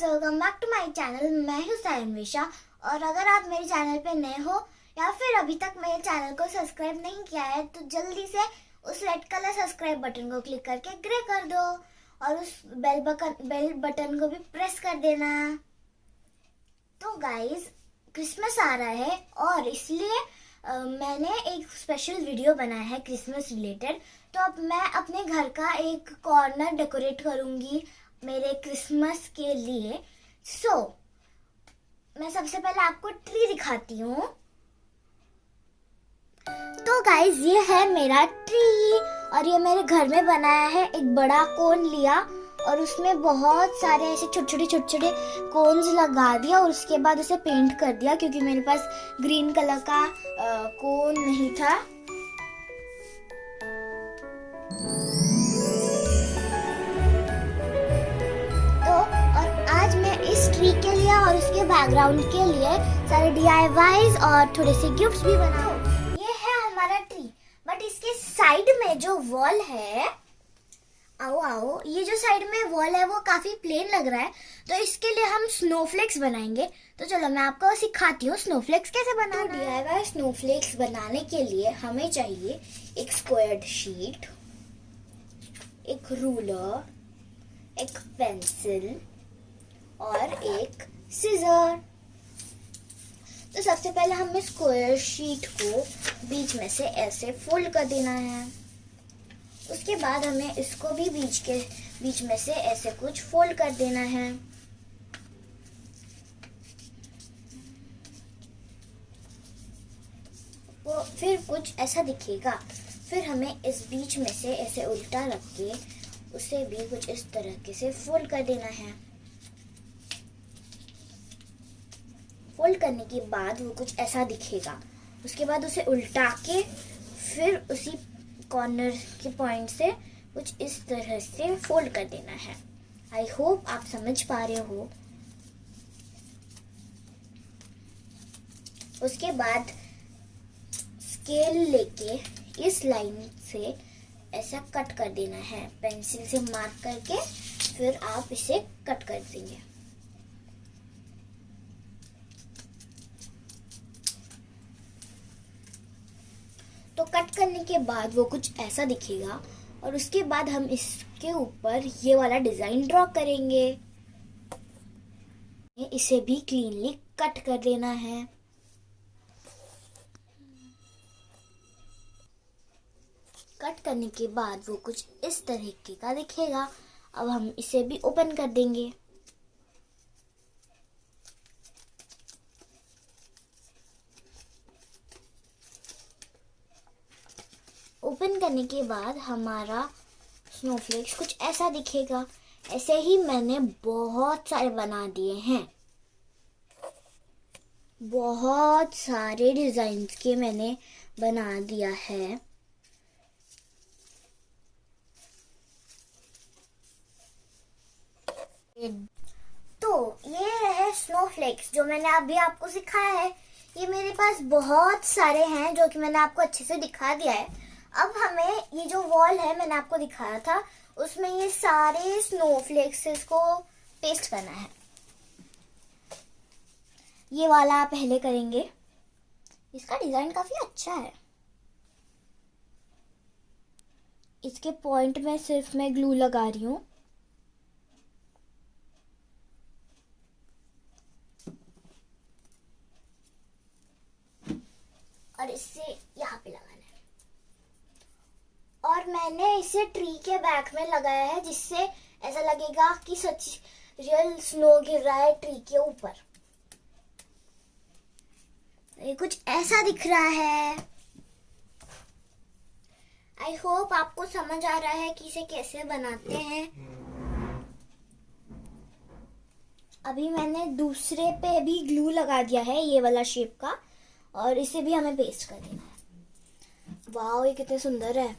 Guys, welcome back to my channel. मैं हूँ सायन्विशा। और अगर आप मेरे चैनल पे नए हो या फिर अभी तक मेरे चैनल को सब्सक्राइब नहीं किया है तो जल्दी से उस रेड कलर सब्सक्राइब बटन को क्लिक करके ग्रे कर दो और उस बेल बटन को भी प्रेस कर देना। तो गाइस, क्रिसमस आ रहा है और इसलिए मैंने एक स्पेशल वीडियो बनाया है क्रिसमस रिलेटेड। तो अब मैं अपने घर का एक कॉर्नर डेकोरेट करूंगी मेरे क्रिसमस के लिए। मैं सबसे पहले आपको ट्री दिखाती हूँ। तो गाइस, ये है मेरा ट्री और ये मेरे घर में बनाया है। एक बड़ा कोन लिया और उसमें बहुत सारे ऐसे छोटे छोटे कोन्स लगा दिया और उसके बाद उसे पेंट कर दिया क्योंकि मेरे पास ग्रीन कलर का कोन नहीं था। तो और आज मैं इस ट्री के लिए और उसके बैकग्राउंड के लिए सारे DIYs और थोड़े से गिफ्ट्स भी बनाऊं। ये है हमारा ट्री, बट इसके साइड में जो वॉल है, ये जो साइड में वॉल है वो काफी प्लेन लग रहा है। तो इसके लिए हम स्नोफ्लेक्स बनाएंगे। तो चलो मैं आपको सिखाती हूँ स्नोफ्लेक्स कैसे बनाना। तो DIY स्नोफ्लेक्स बनाने के लिए हमें चाहिए एक स्क्वायर्ड शीट, एक रूलर, एक पेंसिल और एक सीजर। तो सबसे पहले हमें स्क्वायर शीट को बीच में से ऐसे फोल्ड कर देना है। उसके बाद हमें इसको भी बीच में से ऐसे कुछ फोल्ड कर देना है। वो फिर कुछ ऐसा दिखेगा। फिर हमें इस बीच में से ऐसे उल्टा रख के उसे भी कुछ इस तरह से फोल्ड कर देना है। फोल्ड करने के बाद वो कुछ ऐसा दिखेगा। उसके बाद उसे उल्टा के फिर उसी कॉर्नर के पॉइंट से कुछ इस तरह से फोल्ड कर देना है। आई होप आप समझ पा रहे हो। उसके बाद स्केल लेके इस लाइन से ऐसा कट कर देना है, पेंसिल से मार्क करके फिर आप इसे कट कर देंगे। तो कट करने के बाद वो कुछ ऐसा दिखेगा और उसके बाद हम इसके ऊपर ये वाला डिजाइन ड्रॉ करेंगे। इसे भी क्लीनली कट कर देना है। कट करने के बाद वो कुछ इस तरीके का दिखेगा। अब हम इसे भी ओपन कर देंगे। ओपन करने के बाद हमारा स्नोफ्लेक्स कुछ ऐसा दिखेगा। ऐसे ही मैंने बहुत सारे बना दिए हैं। बहुत सारे डिजाइन्स के मैंने बना दिया है। तो ये है स्नोफ्लेक्स जो मैंने अभी आपको सिखाया है। ये मेरे पास बहुत सारे हैं जो कि मैंने आपको अच्छे से दिखा दिया है। अब हमें ये जो वॉल है मैंने आपको दिखाया था उसमें ये सारे स्नोफ्लेक्स को पेस्ट करना है। ये वाला पहले करेंगे। इसका डिजाइन काफी अच्छा है। इसके पॉइंट में सिर्फ मैं ग्लू लगा रही हूँ। और इससे यहाँ पे लगाना है। और मैंने इसे ट्री के बैक में लगाया है जिससे ऐसा लगेगा कि सच रियल स्नो गिर रहा है ट्री के ऊपर। ये कुछ ऐसा दिख रहा है। आई होप आपको समझ आ रहा है कि इसे कैसे बनाते हैं। अभी मैंने दूसरे पे भी ग्लू लगा दिया है ये वाला शेप का और इसे भी हमें पेस्ट कर देना है। वाह, ये कितने सुंदर है।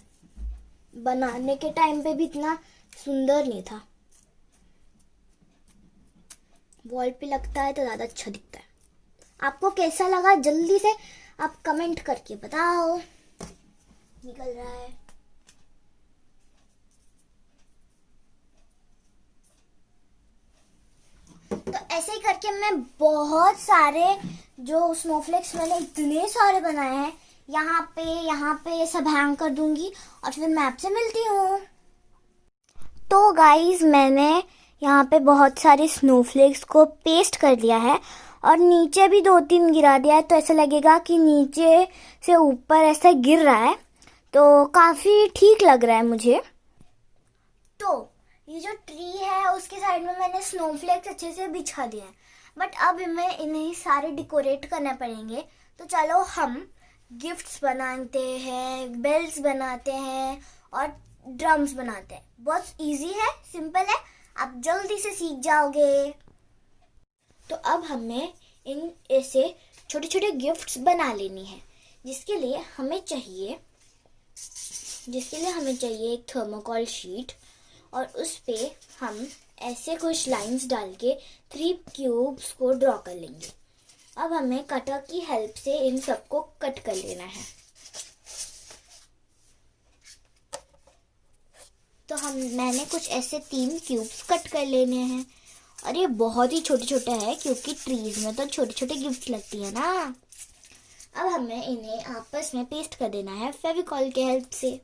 बनाने के टाइम पे भी इतना सुंदर नहीं था। वॉल पे लगता है तो ज्यादा अच्छा दिखता है। आपको कैसा लगा जल्दी से आप कमेंट करके बताओ। निकल रहा है। ऐसे ही करके मैं बहुत सारे जो स्नोफ्लेक्स मैंने इतने सारे बनाए हैं, यहाँ पे सब हैंग कर दूंगी और फिर मैं आपसे मिलती हूँ। तो गाइस मैंने यहाँ पे बहुत सारे स्नोफ्लेक्स को पेस्ट कर दिया है और नीचे भी 2-3 गिरा दिया है, तो ऐसा लगेगा कि नीचे से ऊपर ऐसा गिर रहा है, तो काफ़ी ठीक लग रहा है मुझे। तो ये जो ट्री है उसके साइड में मैंने स्नोफ्लेक्स अच्छे से बिछा दिए हैं, बट अब हमें इन्हें सारे डेकोरेट करने पड़ेंगे। तो चलो हम गिफ्ट्स बनाते हैं, बेल्स बनाते हैं और ड्रम्स बनाते हैं। बहुत इजी है, सिंपल है, आप जल्दी से सीख जाओगे। तो अब हमें इन ऐसे छोटे छोटे गिफ्ट्स बना लेनी है, जिसके लिए हमें चाहिए एक थर्मोकॉल शीट और उस पे हम ऐसे कुछ लाइंस डाल के 3 क्यूब्स को ड्रॉ कर लेंगे। अब हमें कटर की हेल्प से इन सबको कट कर लेना है। तो मैंने कुछ ऐसे 3 क्यूब्स कट कर लेने हैं और ये बहुत ही छोटे छोटे है क्योंकि ट्रीज में तो छोटे छोटे गिफ्ट लगती है ना। अब हमें इन्हें आपस में पेस्ट कर देना है फेविकॉल के हेल्प से।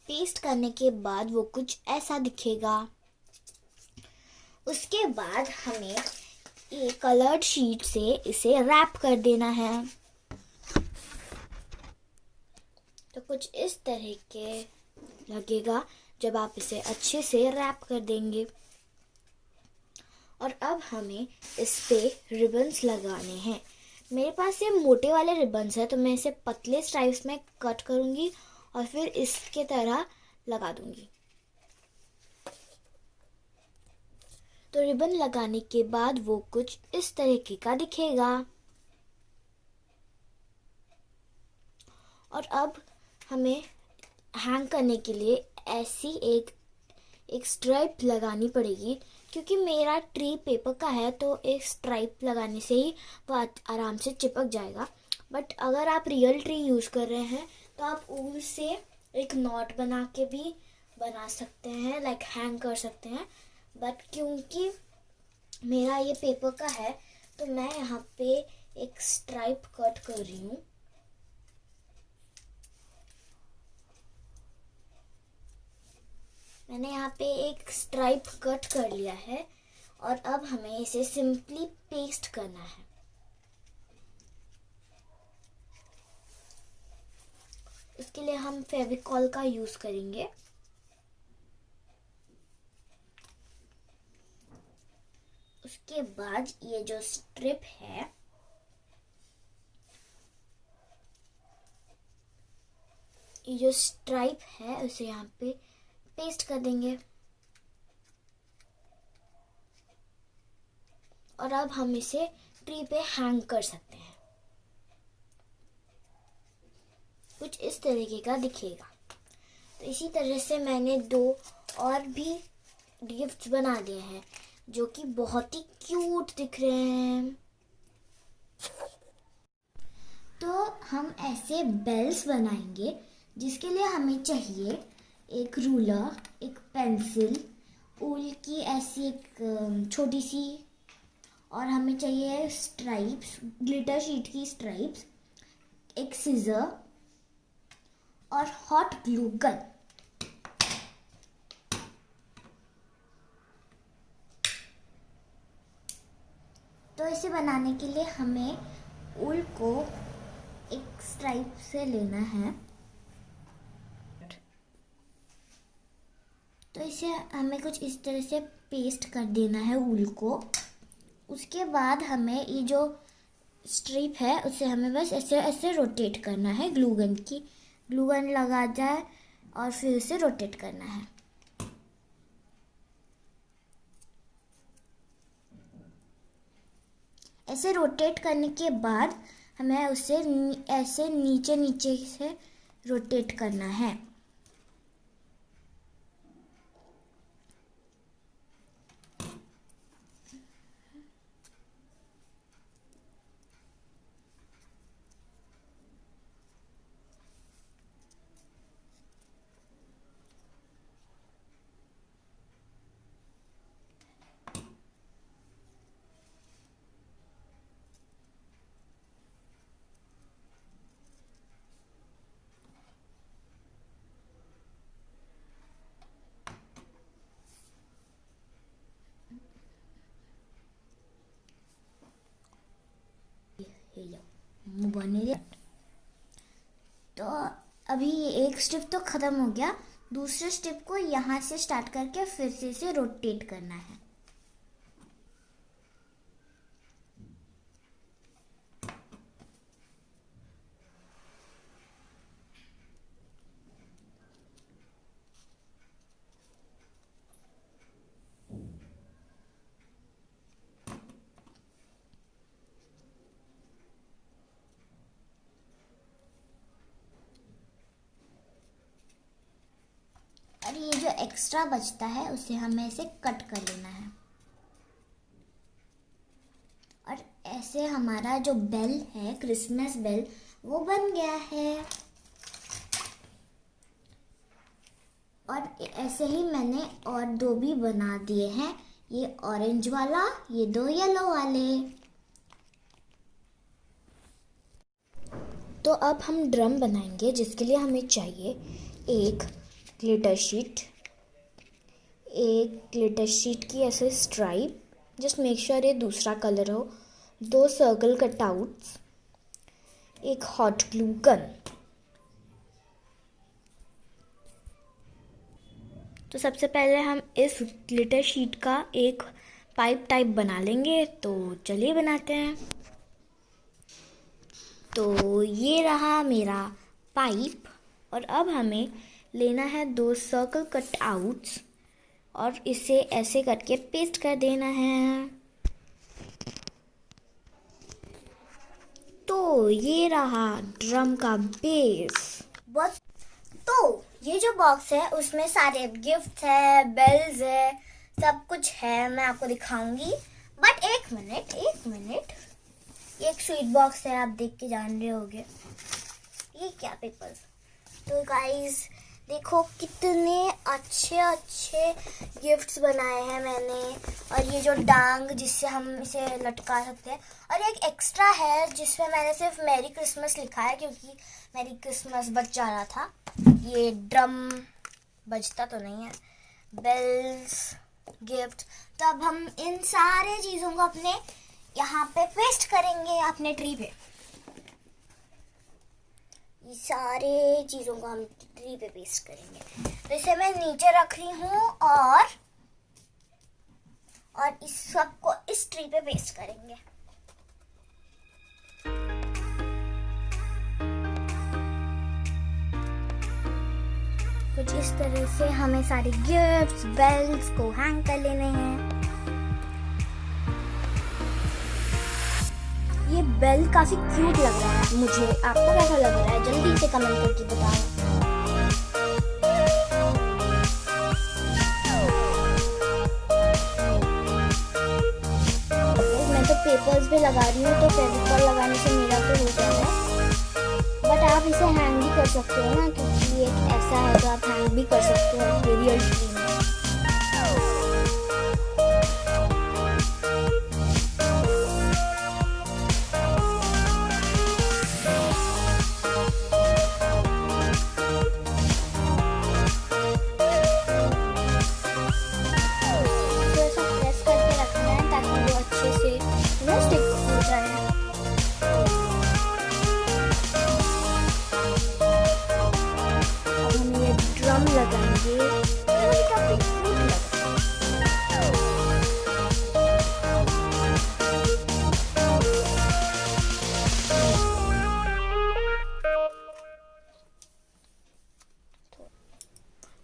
पेस्ट करने के बाद वो कुछ ऐसा दिखेगा। उसके बाद हमें एक कलर्ड शीट से इसे रैप कर देना है। तो कुछ इस तरह के लगेगा जब आप इसे अच्छे से रैप कर देंगे। और अब हमें इस पे रिबन्स लगाने हैं। मेरे पास ये मोटे वाले रिबन्स है, तो मैं इसे पतले स्ट्राइप्स में कट करूंगी और फिर इसके तरह लगा दूंगी। तो रिबन लगाने के बाद वो कुछ इस तरीके का दिखेगा। और अब हमें हैंग करने के लिए ऐसी एक स्ट्राइप लगानी पड़ेगी, क्योंकि मेरा ट्री पेपर का है तो एक स्ट्राइप लगाने से ही वो आराम से चिपक जाएगा। बट अगर आप रियल ट्री यूज़ कर रहे हैं तो आप ऊल से एक नॉट बना के भी बना सकते हैं, लाइक हैंग कर सकते हैं। बट क्योंकि मेरा ये पेपर का है तो मैं यहाँ पे एक स्ट्राइप कट कर रही हूँ। मैंने यहाँ पे एक स्ट्राइप कट कर लिया है और अब हमें इसे सिंपली पेस्ट करना है। इसके लिए हम फेविकॉल का यूज करेंगे। उसके बाद ये जो स्ट्रिप है ये जो स्ट्राइप है उसे यहाँ पे पेस्ट कर देंगे। और अब हम इसे ट्री पे हैंग कर सकते हैं। कुछ इस तरीके का दिखेगा। तो इसी तरह से मैंने 2 और भी गिफ्ट्स बना दिए हैं जो कि बहुत ही क्यूट दिख रहे हैं। तो हम ऐसे बेल्स बनाएंगे, जिसके लिए हमें चाहिए एक रूलर, एक पेंसिल, ऊल की ऐसी एक छोटी सी, और हमें चाहिए स्ट्राइप्स, ग्लिटर शीट की स्ट्राइप्स, एक सीजर और हॉट ग्लू गन। तो इसे बनाने के लिए हमें ऊल को एक स्ट्राइप से लेना है। तो इसे हमें कुछ इस तरह से पेस्ट कर देना है ऊल को। उसके बाद हमें ये जो स्ट्रिप है उसे हमें बस ऐसे ऐसे रोटेट करना है। ग्लू गन लगा जाए और फिर उसे रोटेट करना है। ऐसे रोटेट करने के बाद हमें उसे ऐसे नीचे नीचे से रोटेट करना है। बने। तो अभी एक स्टेप तो ख़त्म हो गया, दूसरे स्टेप को यहाँ से स्टार्ट करके फिर से इसे रोटेट करना है। और ये जो एक्स्ट्रा बचता है उसे हमें ऐसे कट कर लेना है। और ऐसे हमारा जो बेल है, क्रिसमस बेल, वो बन गया है। और ऐसे ही मैंने और दो भी बना दिए हैं, ये ऑरेंज वाला, ये दो येलो वाले। तो अब हम ड्रम बनाएंगे, जिसके लिए हमें चाहिए एक ग्लिटर शीट की ऐसे स्ट्राइप, जस्ट मेक श्योर ये दूसरा कलर हो, दो सर्कल कटआउट्स, एक हॉट ग्लू गन। तो सबसे पहले हम इस ग्लिटर शीट का एक पाइप टाइप बना लेंगे, तो चलिए बनाते हैं। तो ये रहा मेरा पाइप, और अब हमें लेना है दो सर्कल कट आउट्स और इसे ऐसे करके पेस्ट कर देना है। तो ये रहा ड्रम का बेस। तो ये जो बॉक्स है उसमें सारे गिफ्ट है, बेल्स है, सब कुछ है, मैं आपको दिखाऊंगी। बट एक मिनट, ये एक स्वीट बॉक्स है, आप देख के जान रहे होंगे ये क्या पेपर्स। तो गाइस देखो कितने अच्छे गिफ्ट्स बनाए हैं मैंने। और ये जो डांग जिससे हम इसे लटका सकते हैं, और एक एक्स्ट्रा है जिसमें मैंने सिर्फ मैरी क्रिसमस लिखा है क्योंकि मैरी क्रिसमस बच जा रहा था। ये ड्रम बजता तो नहीं है, बेल्स, गिफ्ट। तो अब हम इन सारे चीज़ों को अपने यहाँ पे पेस्ट करेंगे, अपने ट्री पे। ये सारे चीज़ों को हम ट्री पे पेस्ट करेंगे। तो इसे मैं नीचे रख रही हूँ और इस सबको इस ट्री पे पेस्ट करेंगे। कुछ इस तरह से हमें सारे गिफ्ट्स, बेल्स को हैंग कर लेने हैं। ये बेल काफी क्यूट लग रहा है मुझे, आपको कैसा लग रहा है जल्दी से कमेंट करके बताओ। मैं तो पेपर्स भी लगा रही हूँ, तो फेविकॉल लगाने से मेरा तो हो जाएगा। बट आप इसे हैंग भी कर सकते हो ना, क्योंकि ये ऐसा है तो आप हैंग भी कर सकते हो रियल ट्री में।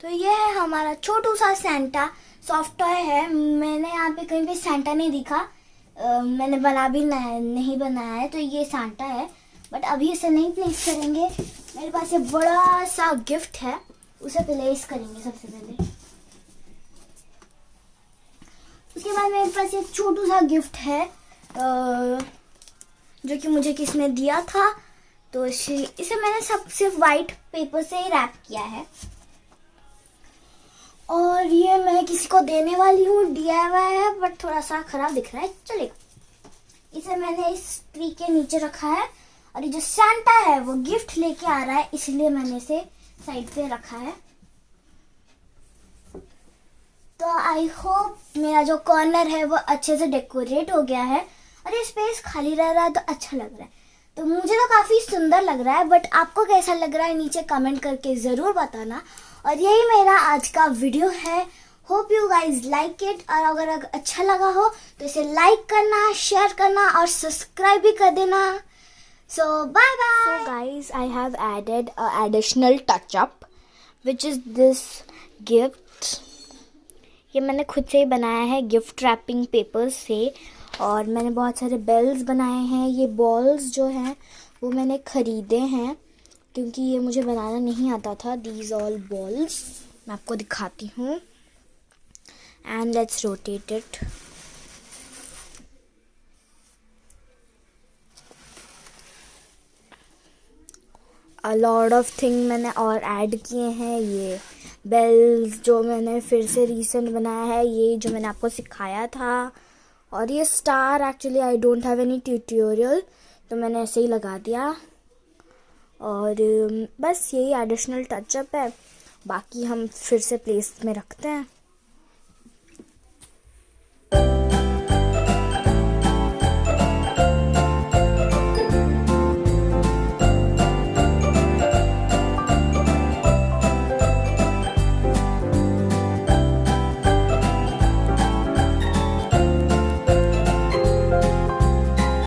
तो ये है हमारा छोटू सा सेंटा, सॉफ्ट टॉय है। मैंने यहाँ पे कहीं पे सेंटा नहीं दिखा, मैंने नहीं बनाया है, तो ये सेंटा है। बट अभी इसे नहीं प्लेस करेंगे, मेरे पास ये बड़ा सा गिफ्ट है, उसे प्लेस करेंगे सबसे पहले। उसके बाद मेरे पास एक छोटू सा गिफ्ट है जो कि मुझे किसने दिया था, तो इसे मैंने सिर्फ वाइट पेपर से ही रैप किया है। और ये मैं किसी को देने वाली हूँ, DIY है बट थोड़ा सा खराब दिख रहा है, चलेगा। इसे मैंने इस ट्री के नीचे रखा है, और ये जो सैंटा है वो गिफ्ट लेके आ रहा है, इसलिए मैंने इसे साइड पे रखा है। तो आई होप मेरा जो कॉर्नर है वो अच्छे से डेकोरेट हो गया है, और ये स्पेस खाली रह रहा है तो अच्छा लग रहा है। तो मुझे तो काफ़ी सुंदर लग रहा है, बट आपको कैसा लग रहा है नीचे कमेंट करके ज़रूर बताना। और यही मेरा आज का वीडियो है। Hope you guys like it, और अगर अच्छा लगा हो तो इसे लाइक करना, शेयर करना और सब्सक्राइब भी कर देना। So bye bye. So guys, I have added a additional touch up, which is this gift. ये मैंने खुद से ही बनाया है गिफ्ट रैपिंग पेपर से, और मैंने बहुत सारे बेल्स बनाए हैं। ये बॉल्स जो हैं वो मैंने ख़रीदे हैं, क्योंकि ये मुझे बनाना नहीं आता था। दीज ऑल बॉल्स मैं आपको दिखाती हूँ, and let's rotate it. A lot of thing मैंने और ऐड किए हैं। ये बेल्स जो मैंने फिर से रिसेंट बनाया है, ये जो मैंने आपको सिखाया था, और ये star actually I don't have any tutorial, तो मैंने ऐसे ही लगा दिया। और बस यही एडिशनल टचअप है, बाकी हम फिर से प्लेस में रखते हैं।